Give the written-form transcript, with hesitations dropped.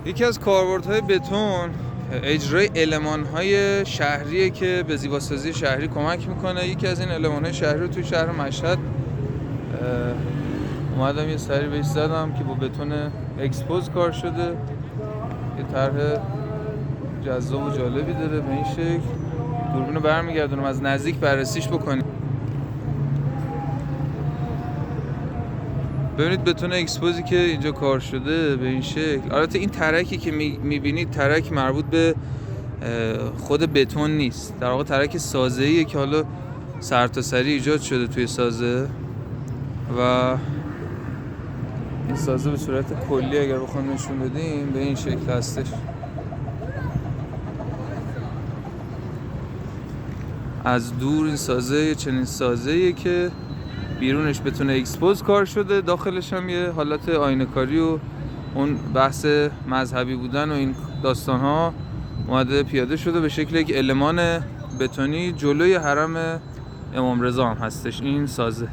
یکی از کاربردهای بتون اجرای المان‌های شهریه که به زیباسازی شهری کمک میکنه. یکی از این المان‌های شهری رو توی شهر مشهد اومدم یه سری بهش زدم که با بتون اکسپوز کار شده. یه طرح جذاب و جالبی داره. به این شکل دوربین رو برمیگردونم از نزدیک بررسیش بکنیم. ببینید بتون اکسپوزی که اینجا کار شده به این شکل. البته این ترکی که میبینید ترک مربوط به خود بتون نیست، در واقع ترک سازه‌ایه که حالا سرتاسری ایجاد شده توی سازه و این سازه به صورت کلی اگر بخوام نشون بدیم به این شکل هستش. از دور این سازه چنین سازه‌ایه که بیرونش بتونه اکسپوز کار شده، داخلش هم یه حالت آینه‌کاری و اون بحث مذهبی بودن و این داستان‌ها اومده پیاده شده به شکل یک المان بتونی جلوی حرم امام رضا هم هستش این سازه.